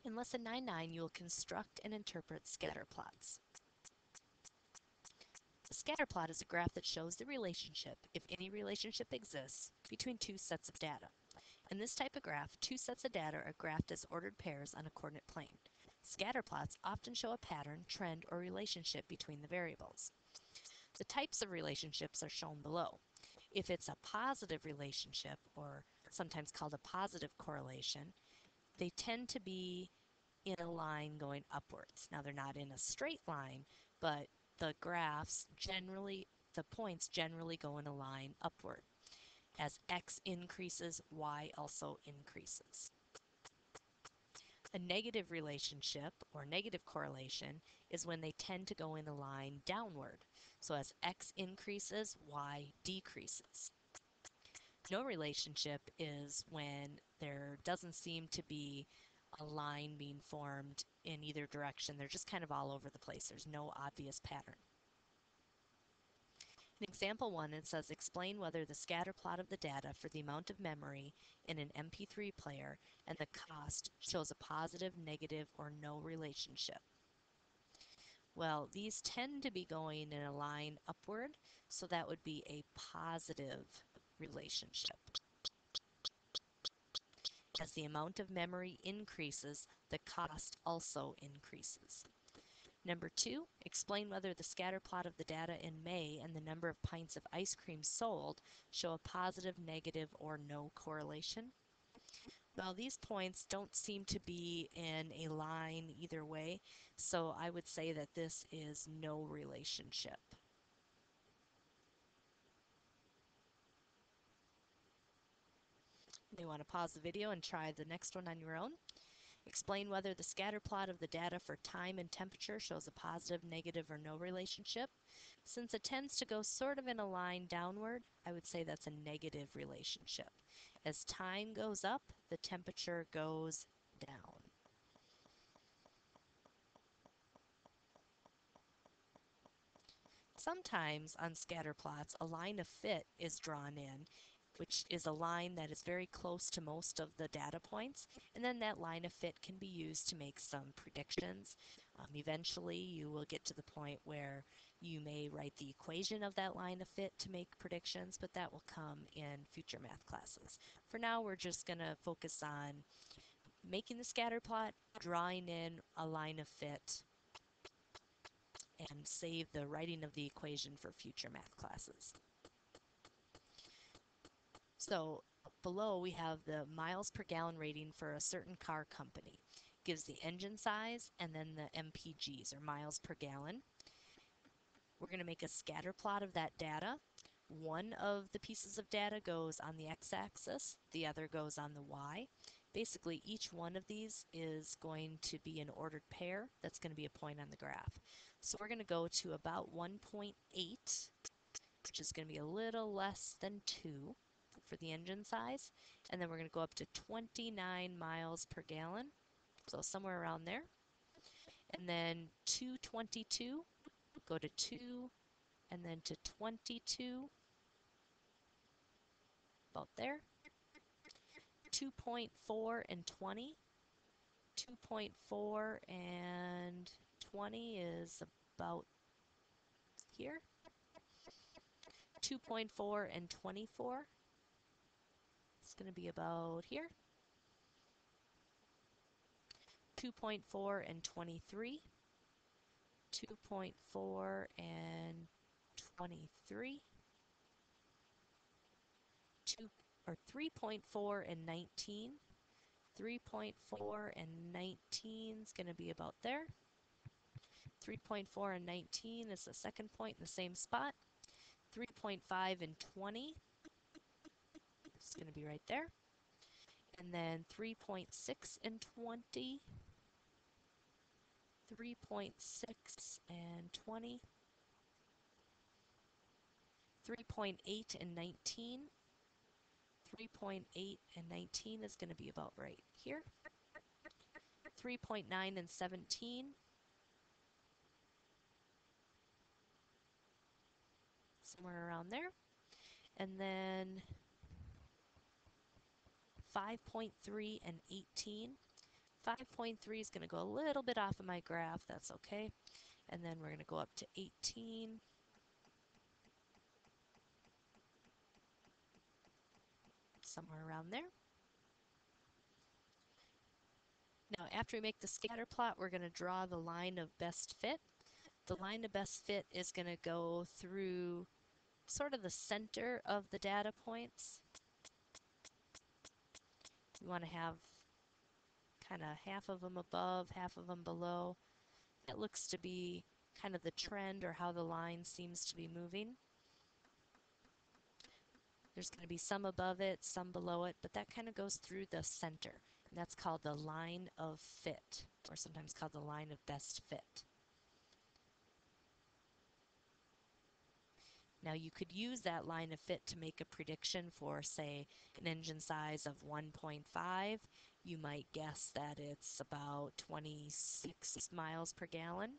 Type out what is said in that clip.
In Lesson 9.9, you will construct and interpret scatter plots. A scatter plot is a graph that shows the relationship, if any relationship exists, between two sets of data. In this type of graph, two sets of data are graphed as ordered pairs on a coordinate plane. Scatter plots often show a pattern, trend, or relationship between the variables. The types of relationships are shown below. If it's a positive relationship, or sometimes called a positive correlation, they tend to be in a line going upwards. Now they're not in a straight line, but the graphs generally, the points generally go in a line upward. As x increases, y also increases. A negative relationship or negative correlation is when they tend to go in a line downward. So as x increases, y decreases. No relationship is when there doesn't seem to be a line being formed in either direction. They're just kind of all over the place. There's no obvious pattern. In example 1, it says explain whether the scatter plot of the data for the amount of memory in an MP3 player and the cost shows a positive, negative, or no relationship. Well, these tend to be going in a line upward, so that would be a positive relationship. As the amount of memory increases, the cost also increases. Number 2, explain whether the scatter plot of the data in May and the number of pints of ice cream sold show a positive, negative, or no correlation. Well, these points don't seem to be in a line either way, so I would say that this is no relationship. You may want to pause the video and try the next one on your own. Explain whether the scatter plot of the data for time and temperature shows a positive, negative, or no relationship. Since it tends to go sort of in a line downward, I would say that's a negative relationship. As time goes up, the temperature goes down. Sometimes on scatter plots, a line of fit is drawn in, which is a line that is very close to most of the data points, and then that line of fit can be used to make some predictions. Eventually, you will get to the point where you may write the equation of that line of fit to make predictions, but that will come in future math classes. For now, we're just going to focus on making the scatter plot, drawing in a line of fit, and save the writing of the equation for future math classes. So below we have the miles per gallon rating for a certain car company. Gives the engine size and then the MPGs, or miles per gallon. We're going to make a scatter plot of that data. One of the pieces of data goes on the x-axis, the other goes on the y. Basically, each one of these is going to be an ordered pair. That's going to be a point on the graph. So we're going to go to about 1.8, which is going to be a little less than 2 for the engine size. And then we're going to go up to 29 miles per gallon, so somewhere around there. And then 222, go to 2, and then to 22, about there. 2.4 and 20. 2.4 and 20 is about here. 2.4 and 24. It's going to be about here. 2.4 and 23. 2.4 and 23. 3.4 and 19. 3.4 and 19 is going to be about there. 3.4 and 19 is the second point in the same spot. 3.5 and 20 is going to be right there. And then 3.6 and 20. 3.6 and 20. 3.8 and 19. 3.8 and 19 is going to be about right here. 3.9 and 17. Somewhere around there. And then 5.3 and 18. 5.3 is going to go a little bit off of my graph. That's okay. And then we're going to go up to 18. Somewhere around there. Now, after we make the scatter plot, we're going to draw the line of best fit. The line of best fit is going to go through sort of the center of the data points. You want to have kind of half of them above, half of them below. It looks to be kind of the trend or how the line seems to be moving. There's going to be some above it, some below it, but that kind of goes through the center. And that's called the line of fit, or sometimes called the line of best fit. Now you could use that line of fit to make a prediction for, say, an engine size of 1.5. You might guess that it's about 26 miles per gallon.